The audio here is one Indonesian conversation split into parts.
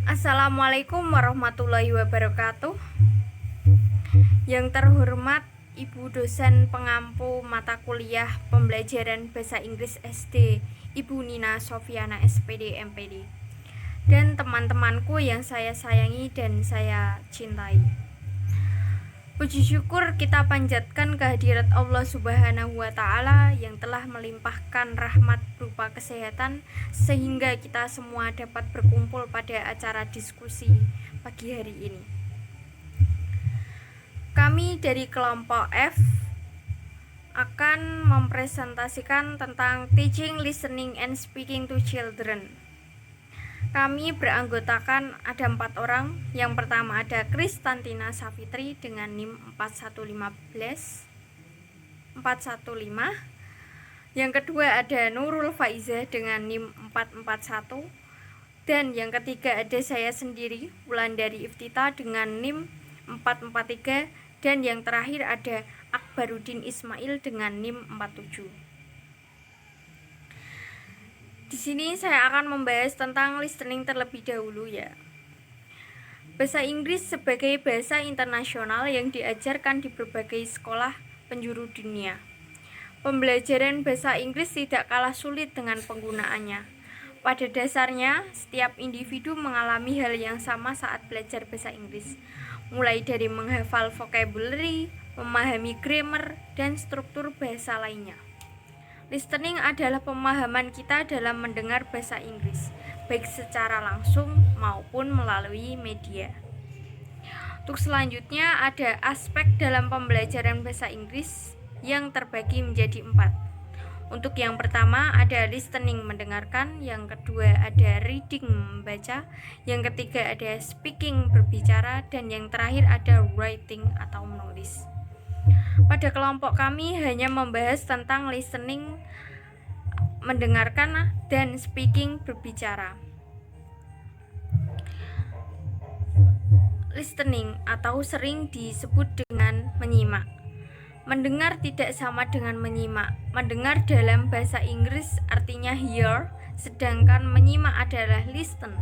Assalamualaikum warahmatullahi wabarakatuh. Yang terhormat Ibu dosen pengampu mata kuliah pembelajaran bahasa Inggris SD, Ibu Nina Sofiana SPD MPD, dan teman-temanku yang saya sayangi dan saya cintai. Puji syukur kita panjatkan kehadirat Allah Subhanahu wa Ta'ala yang telah melimpahkan rahmat berupa kesehatan sehingga kita semua dapat berkumpul pada acara diskusi pagi hari ini. Kami dari kelompok F akan mempresentasikan tentang Teaching, Listening, and Speaking to Children. Kami beranggotakan ada 4 orang. Yang pertama ada Kristantina Safitri dengan NIM 4115. Yang kedua ada Nurul Faizah dengan NIM 441. Dan yang ketiga ada saya sendiri, Wulandari Iftita dengan NIM 443. Dan yang terakhir ada Akbarudin Ismail dengan NIM 47. Di sini saya akan membahas tentang listening terlebih dahulu ya. Bahasa Inggris sebagai bahasa internasional yang diajarkan di berbagai sekolah penjuru dunia. Pembelajaran bahasa Inggris tidak kalah sulit dengan penggunaannya. Pada dasarnya, setiap individu mengalami hal yang sama saat belajar bahasa Inggris, mulai dari menghafal vocabulary, memahami grammar, dan struktur bahasa lainnya. Listening adalah pemahaman kita dalam mendengar bahasa Inggris, baik secara langsung maupun melalui media. Untuk selanjutnya ada aspek dalam pembelajaran bahasa Inggris yang terbagi menjadi 4. Untuk yang pertama ada listening mendengarkan, yang kedua ada reading membaca, yang ketiga ada speaking berbicara, dan yang terakhir ada writing atau menulis. Pada kelompok kami hanya membahas tentang listening mendengarkan dan speaking berbicara. Listening atau sering disebut dengan menyimak. Mendengar tidak sama dengan menyimak. Mendengar dalam bahasa Inggris artinya hear, sedangkan menyimak adalah listen.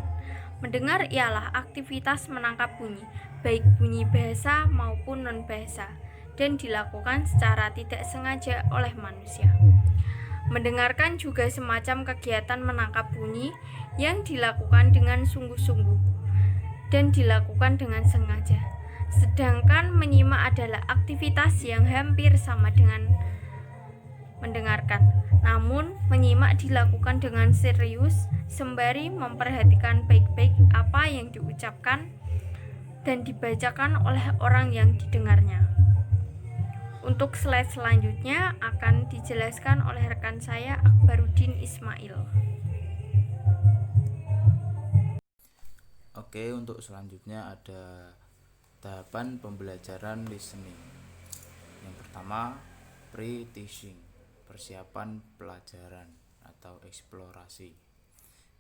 Mendengar ialah aktivitas menangkap bunyi, baik bunyi bahasa maupun non-bahasa, dan dilakukan secara tidak sengaja oleh manusia. Mendengarkan juga semacam kegiatan menangkap bunyi yang dilakukan dengan sungguh-sungguh dan dilakukan dengan sengaja. Sedangkan menyimak adalah aktivitas yang hampir sama dengan mendengarkan. Namun, menyimak dilakukan dengan serius sembari memperhatikan baik-baik apa yang diucapkan dan dibacakan oleh orang yang didengarnya. Untuk slide selanjutnya akan dijelaskan oleh rekan saya Akbarudin Ismail. Oke, untuk selanjutnya ada tahapan pembelajaran listening. Yang pertama, pre-teaching, persiapan pelajaran atau eksplorasi,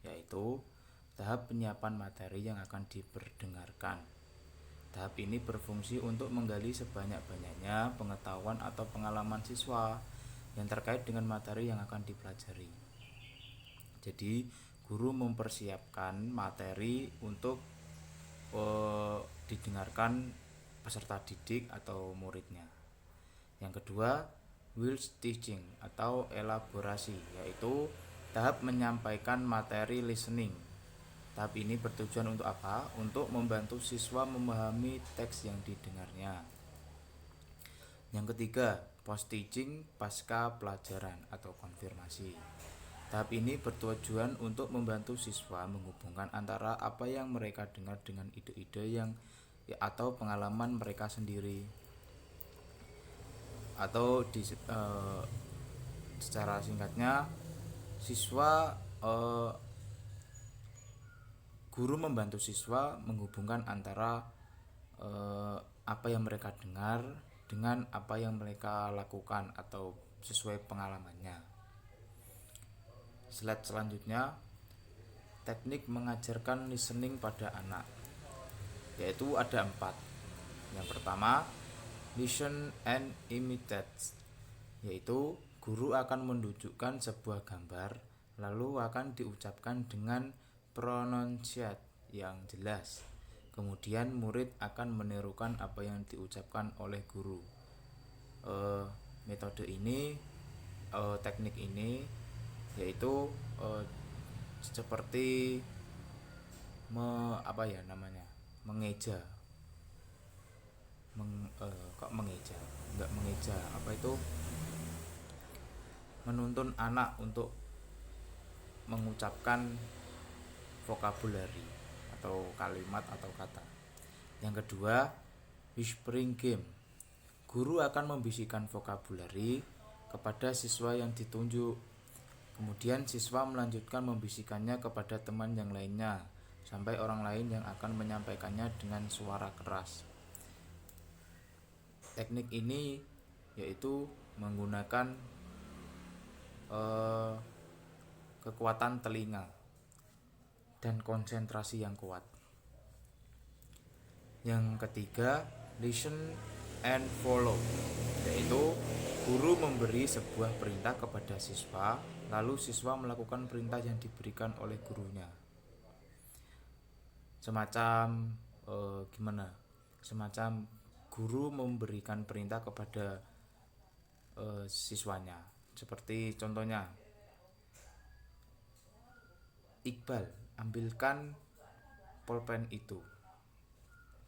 yaitu tahap penyiapan materi yang akan diperdengarkan. Tahap ini berfungsi untuk menggali sebanyak-banyaknya pengetahuan atau pengalaman siswa yang terkait dengan materi yang akan dipelajari. Jadi, guru mempersiapkan materi untuk didengarkan peserta didik atau muridnya. Yang kedua, whilst teaching atau elaborasi, yaitu tahap menyampaikan materi listening. Tahap ini bertujuan untuk apa? Untuk membantu siswa memahami teks yang didengarnya. Yang ketiga, post teaching pasca pelajaran atau konfirmasi. Tahap ini bertujuan untuk membantu siswa menghubungkan antara apa yang mereka dengar dengan ide-ide yang atau pengalaman mereka sendiri. Atau secara singkatnya, guru membantu siswa menghubungkan antara apa yang mereka dengar dengan apa yang mereka lakukan atau sesuai pengalamannya. Slide selanjutnya, teknik mengajarkan listening pada anak, yaitu ada 4. Yang pertama, listen and imitate, yaitu guru akan menunjukkan sebuah gambar lalu akan diucapkan dengan pronunciate, yang jelas. Kemudian murid akan menirukan apa yang diucapkan oleh guru. Metode ini, teknik ini yaitu seperti mengeja, mengeja, enggak mengeja, menuntun anak untuk mengucapkan vocabulary atau kalimat atau kata. Yang kedua, whispering game. Guru akan membisikkan vocabulary kepada siswa yang ditunjuk. Kemudian siswa melanjutkan membisikkannya kepada teman yang lainnya sampai orang lain yang akan menyampaikannya dengan suara keras. Teknik ini yaitu menggunakan kekuatan telinga dan konsentrasi yang kuat. Yang ketiga, listen and follow, yaitu guru memberi sebuah perintah kepada siswa, lalu siswa melakukan perintah yang diberikan oleh gurunya. Semacam semacam guru memberikan perintah kepada siswanya. Seperti contohnya, Iqbal, ambilkan pulpen itu.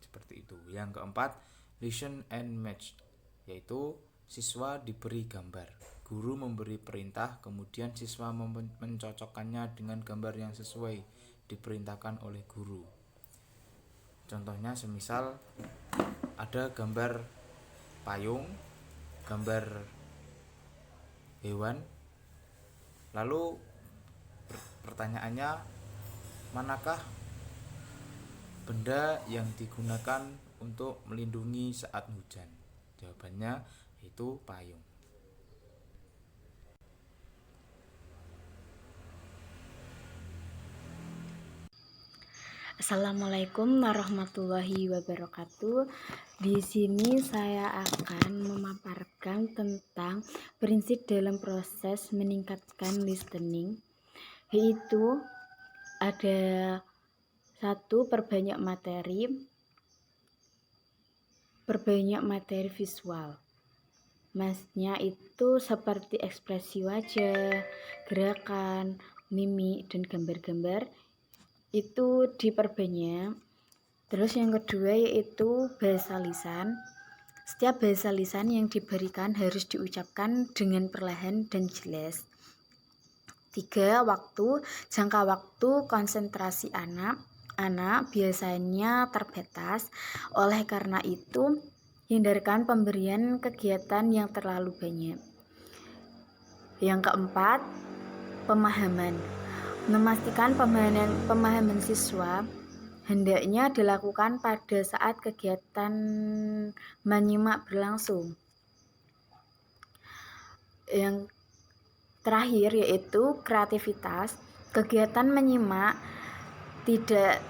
Seperti itu. Yang keempat, listen and match, yaitu siswa diberi gambar. Guru memberi perintah, kemudian siswa mencocokkannya dengan gambar yang sesuai diperintahkan oleh guru. Contohnya semisal ada gambar payung, gambar hewan, lalu pertanyaannya, manakah benda yang digunakan untuk melindungi saat hujan? Jawabannya itu payung. Assalamualaikum warahmatullahi wabarakatuh. Di sini saya akan memaparkan tentang prinsip dalam proses meningkatkan listening, yaitu ada 1, perbanyak materi visual. Maksudnya itu seperti ekspresi wajah, gerakan, mimik, dan gambar-gambar itu diperbanyak. Terus yang kedua yaitu bahasa lisan. Setiap bahasa lisan yang diberikan harus diucapkan dengan perlahan dan jelas. 3, jangka waktu konsentrasi anak biasanya terbatas. Oleh karena itu, hindarkan pemberian kegiatan yang terlalu banyak. Yang keempat, pemahaman. Memastikan pemahaman siswa hendaknya dilakukan pada saat kegiatan menyimak berlangsung. Yang terakhir yaitu kreativitas. Kegiatan menyimak tidak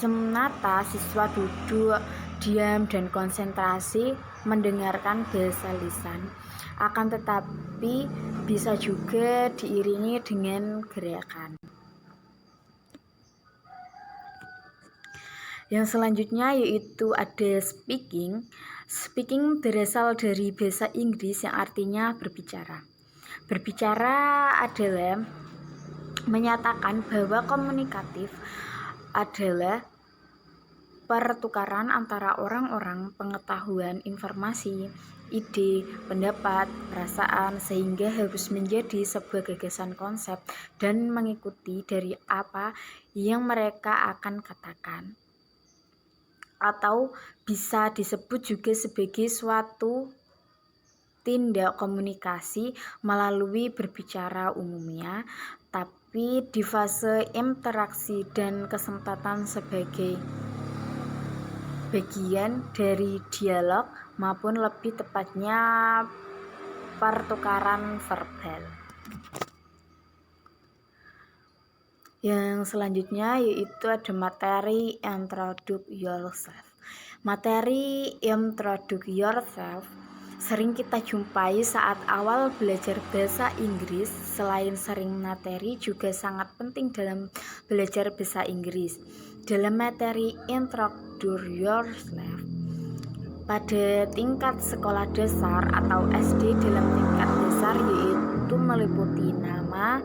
semata siswa duduk diam dan konsentrasi mendengarkan bahasa lisan, akan tetapi bisa juga diiringi dengan gerakan. Yang selanjutnya yaitu ada speaking. Speaking berasal dari bahasa Inggris yang artinya berbicara. Berbicara adalah menyatakan bahwa komunikatif adalah pertukaran antara orang-orang, pengetahuan, informasi, ide, pendapat, perasaan, sehingga harus menjadi sebuah gagasan konsep dan mengikuti dari apa yang mereka akan katakan. Atau bisa disebut juga sebagai suatu tindak komunikasi melalui berbicara umumnya, tapi di fase interaksi dan kesempatan sebagai bagian dari dialog maupun lebih tepatnya pertukaran verbal. Yang selanjutnya yaitu ada materi introduce yourself. Materi introduce yourself sering kita jumpai saat awal belajar bahasa Inggris. Selain sering materi, juga sangat penting dalam belajar bahasa Inggris. Dalam materi Introduce Yourself pada tingkat sekolah dasar atau SD, dalam tingkat dasar yaitu meliputi nama,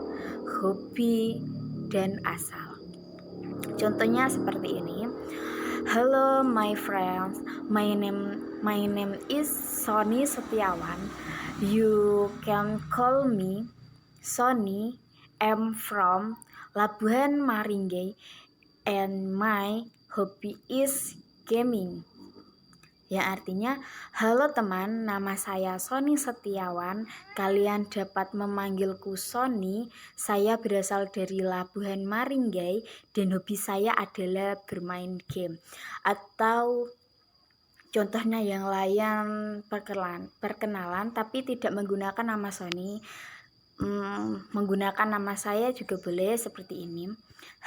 hobi, dan asal. Contohnya seperti ini. Hello my friends, my name is Sony Setiawan. You can call me Sony. I'm from Labuhan Maringge and my hobby is gaming. Yang artinya, halo teman, nama saya Sony Setiawan. Kalian dapat memanggilku Sony. Saya berasal dari Labuhan Maringge dan hobi saya adalah bermain game. Atau contohnya yang lain, perkenalan tapi tidak menggunakan nama Sony. Menggunakan nama saya juga boleh seperti ini.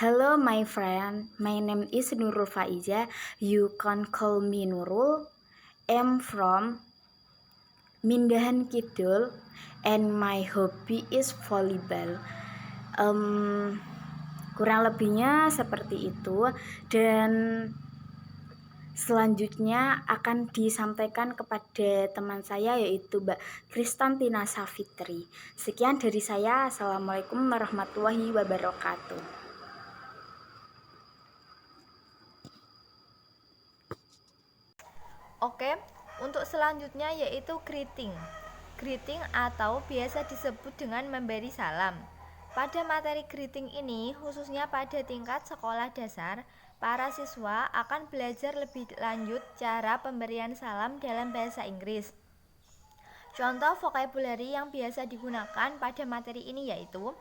Hello my friend, my name is Nurul Faiza. You can call me Nurul. I'm from Mindahan Kidul and my hobby is volleyball. Kurang lebihnya seperti itu, dan selanjutnya akan disampaikan kepada teman saya yaitu Mbak Kristantina Safitri. Sekian dari saya. Assalamualaikum warahmatullahi wabarakatuh. Oke, untuk selanjutnya yaitu greeting. Greeting atau biasa disebut dengan memberi salam. Pada materi greeting ini, khususnya pada tingkat sekolah dasar, para siswa akan belajar lebih lanjut cara pemberian salam dalam bahasa Inggris. Contoh vocabulary yang biasa digunakan pada materi ini yaitu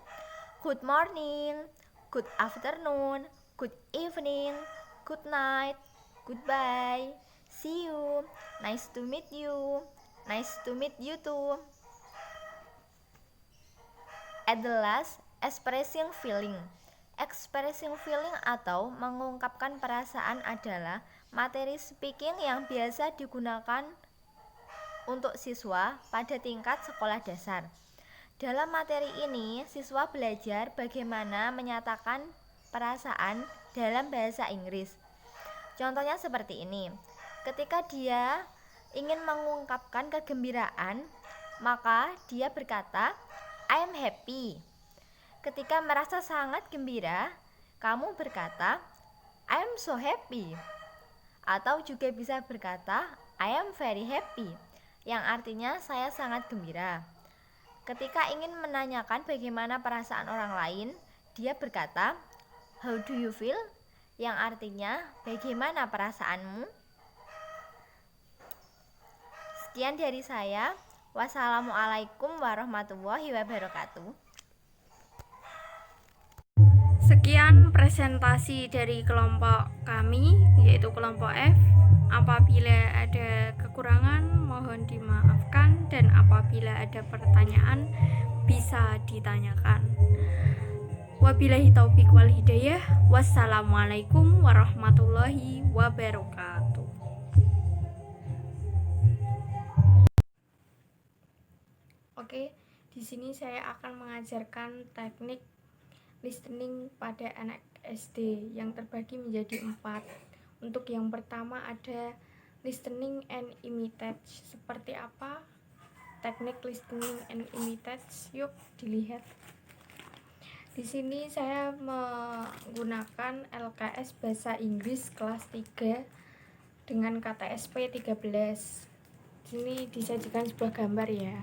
good morning, good afternoon, good evening, good night, goodbye, see you, nice to meet you, nice to meet you too. At the last, expressing feeling. Expressing feeling atau mengungkapkan perasaan adalah materi speaking yang biasa digunakan untuk siswa pada tingkat sekolah dasar. Dalam materi ini, siswa belajar bagaimana menyatakan perasaan dalam bahasa Inggris. Contohnya seperti ini. Ketika dia ingin mengungkapkan kegembiraan, maka dia berkata, I'm happy. Ketika merasa sangat gembira, kamu berkata, I'm so happy. Atau juga bisa berkata, I am very happy, yang artinya saya sangat gembira. Ketika ingin menanyakan bagaimana perasaan orang lain, dia berkata, how do you feel? Yang artinya, bagaimana perasaanmu? Sekian dari saya. Wassalamualaikum warahmatullahi wabarakatuh. Sekian presentasi dari kelompok kami, yaitu kelompok F. Apabila ada kekurangan, mohon dimaafkan, dan apabila ada pertanyaan, bisa ditanyakan. Wabillahi taufik wal hidayah. Wassalamualaikum warahmatullahi wabarakatuh. Oke, di sini saya akan mengajarkan teknik listening pada anak SD yang terbagi menjadi 4. Untuk yang pertama ada listening and imitate. Seperti apa teknik listening and imitate? Yuk dilihat. Di sini saya menggunakan LKS Bahasa Inggris kelas 3 dengan kata SP 13. Di sini disajikan sebuah gambar ya.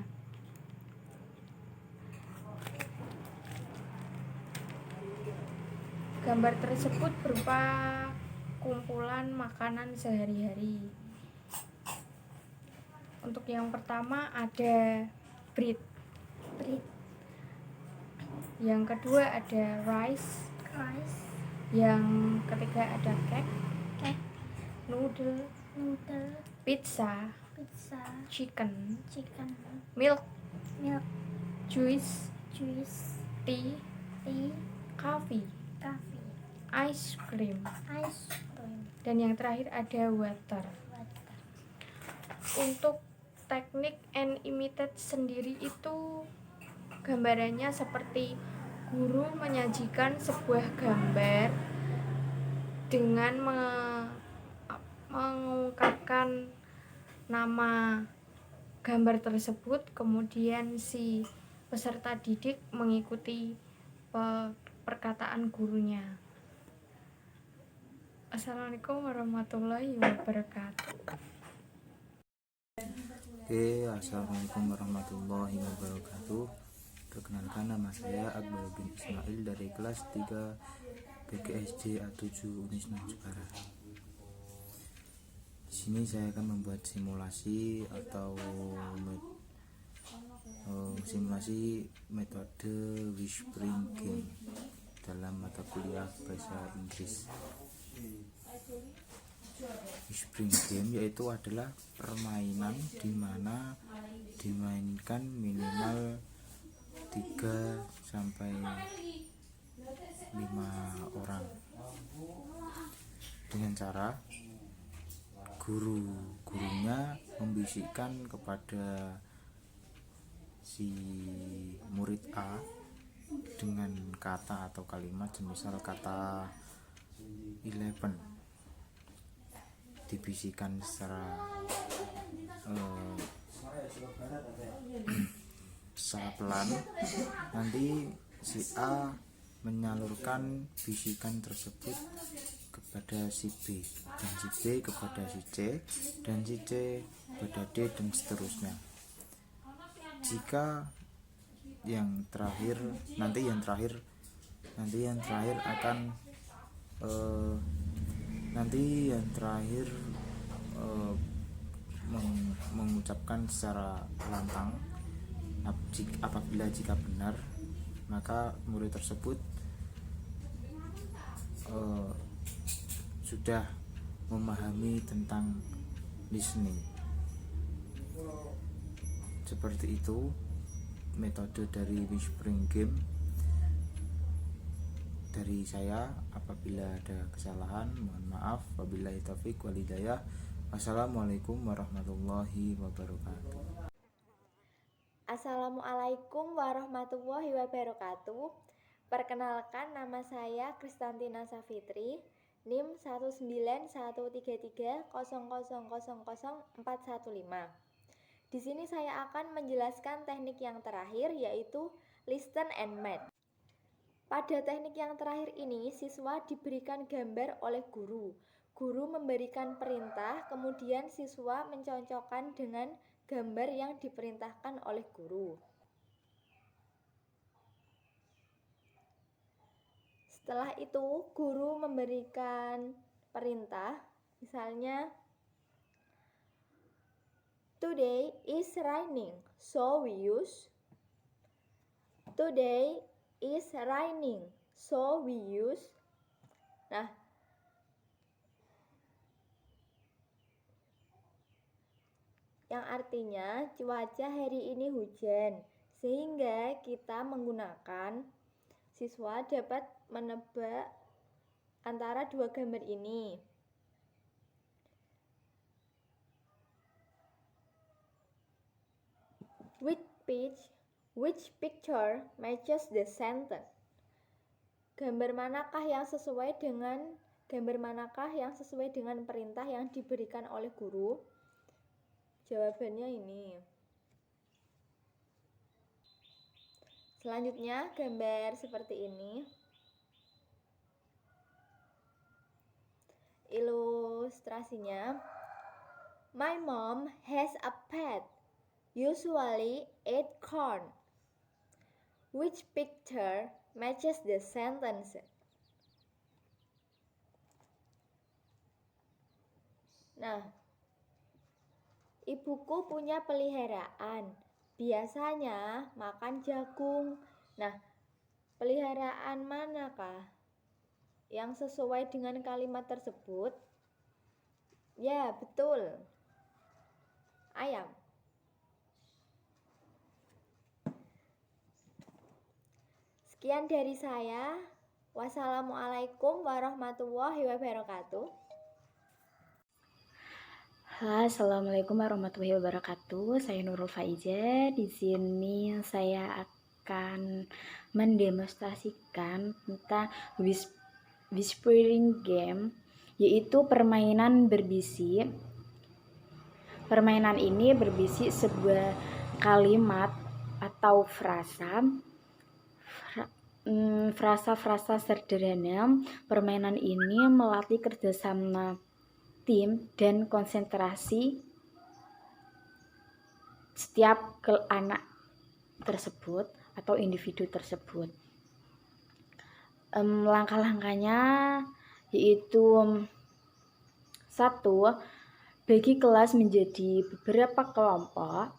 Gambar tersebut berupa kumpulan makanan sehari-hari. Untuk yang pertama ada bread. Yang kedua ada rice. Yang ketiga ada cake. Noodle. Pizza. Chicken. Milk. Juice. Tea. Coffee. Ice cream. Dan yang terakhir ada water. Untuk teknik and imitate sendiri itu gambarannya seperti guru menyajikan sebuah gambar dengan mengungkapkan nama gambar tersebut, kemudian si peserta didik mengikuti perkataan gurunya. Assalamualaikum warahmatullahi wabarakatuh. Assalamualaikum warahmatullahi wabarakatuh. Perkenalkan, nama saya Akbar bin Ismail dari kelas 3 PGSJ A7 Unisma Jepara. Di sini saya akan membuat simulasi atau simulasi metode Whispering Game dalam mata kuliah bahasa Inggris. Whispering Game yaitu adalah permainan di mana dimainkan minimal 3 sampai 5 orang dengan cara gurunya membisikkan kepada si murid A dengan kata atau kalimat, semisal kata 11 dibisikkan secara pelan. Nanti si A menyalurkan bisikan tersebut kepada si B, dan si B kepada si C, dan si C kepada D, dan seterusnya. Jika yang terakhir akan mengucapkan secara lantang. Apabila jika benar, maka murid tersebut sudah memahami tentang listening. Seperti itu metode dari Whispering Game dari saya. Apabila ada kesalahan, mohon maaf. Wabillahi taufiq wal hidayah. Wassalamualaikum warahmatullahi wabarakatuh. Assalamualaikum warahmatullahi wabarakatuh. Perkenalkan, nama saya Kristantina Safitri, NIM 1913300000415. Di sini saya akan menjelaskan teknik yang terakhir, yaitu listen and match. Pada teknik yang terakhir ini, siswa diberikan gambar oleh guru. Guru memberikan perintah, kemudian siswa mencocokkan dengan gambar yang diperintahkan oleh guru. Setelah itu, guru memberikan perintah, misalnya today is raining, so we use. Today is raining, so we use. Nah, yang artinya cuaca hari ini hujan, sehingga kita menggunakan, siswa dapat menebak antara dua gambar ini. Which picture matches the sentence? Gambar manakah yang sesuai dengan perintah yang diberikan oleh guru? Jawabannya ini. Selanjutnya gambar seperti ini. Ilustrasinya, my mom has a pet, usually eat corn. Which picture matches the sentence? Nah, ibuku punya peliharaan, biasanya makan jagung. Nah, peliharaan manakah yang sesuai dengan kalimat tersebut? Ya, betul. Ayam. Sekian dari saya. Wassalamualaikum warahmatullahi wabarakatuh. Halo, Assalamualaikum warahmatullahi wabarakatuh. Saya Nurul Faiza. Di sini saya akan mendemonstrasikan tentang whispering game, yaitu permainan berbisik. Permainan ini berbisik sebuah kalimat atau frasa sederhana. Permainan ini melatih kerjasama tim dan konsentrasi setiap anak tersebut atau individu tersebut. Langkah-langkahnya yaitu 1. Bagi kelas menjadi beberapa kelompok.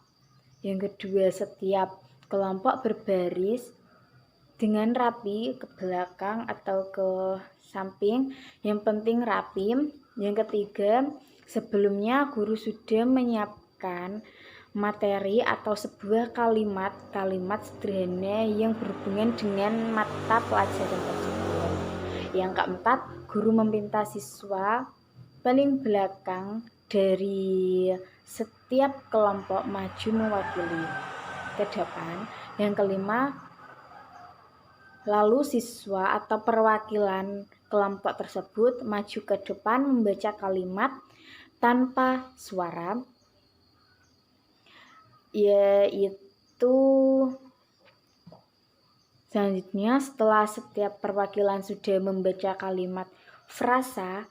Yang kedua, setiap kelompok berbaris dengan rapi ke belakang atau ke samping, yang penting rapi. Yang ketiga, sebelumnya guru sudah menyiapkan materi atau sebuah kalimat sederhana yang berhubungan dengan mata pelajaran tersebut. Yang keempat, guru meminta siswa paling belakang dari setiap kelompok maju mewakili ke depan. Yang kelima, lalu siswa atau perwakilan kelompok tersebut maju ke depan membaca kalimat tanpa suara, yaitu selanjutnya setelah setiap perwakilan sudah membaca kalimat frasa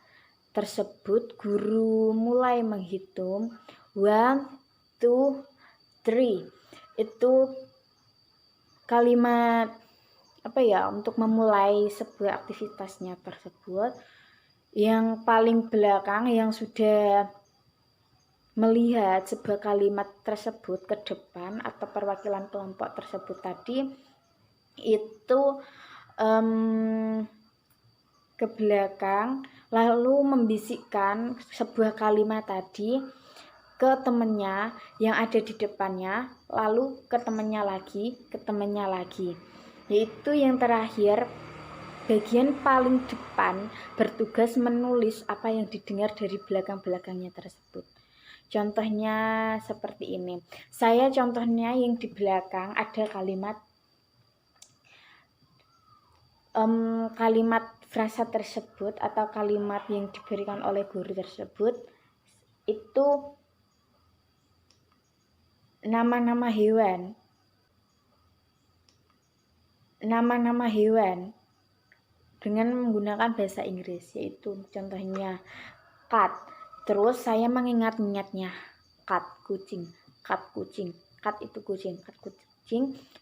tersebut, guru mulai menghitung 1, 2, 3. Itu kalimat untuk memulai sebuah aktivitasnya tersebut. Yang paling belakang yang sudah melihat sebuah kalimat tersebut ke depan atau perwakilan kelompok tersebut tadi itu ke belakang, lalu membisikkan sebuah kalimat tadi ke temannya yang ada di depannya, lalu ke temannya lagi. Yaitu yang terakhir, bagian paling depan bertugas menulis apa yang didengar dari belakang-belakangnya tersebut. Contohnya seperti ini. Saya contohnya yang di belakang ada kalimat frasa tersebut atau kalimat yang diberikan oleh guru tersebut itu nama-nama hewan dengan menggunakan bahasa Inggris, yaitu contohnya cat. Terus saya mengingat-ingatnya, cat kucing, cat itu kucing.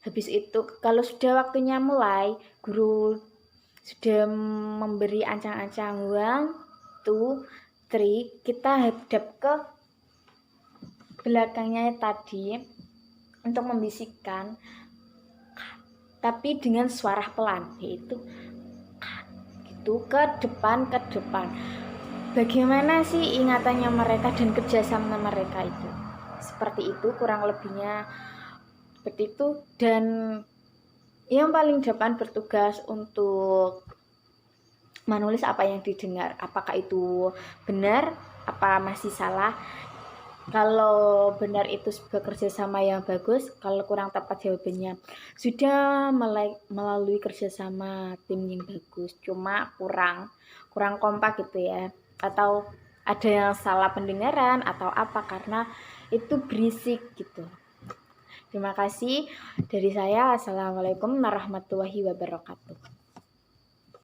Habis itu kalau sudah waktunya mulai, guru sudah memberi ancang-ancang 1, 2, 3, kita hadap ke belakangnya tadi untuk membisikkan, tapi dengan suara pelan, yaitu gitu, ke depan. Bagaimana sih ingatannya mereka dan kerjasama mereka itu? Seperti itu kurang lebihnya, seperti itu. Dan yang paling depan bertugas untuk menulis apa yang didengar, apakah itu benar, apa masih salah. Kalau benar itu sebuah kerjasama yang bagus, kalau kurang tepat jawabannya sudah melalui kerjasama tim yang bagus, cuma kurang kompak gitu ya, atau ada yang salah pendengaran atau apa karena itu berisik gitu. Terima kasih dari saya. Assalamualaikum warahmatullahi wabarakatuh.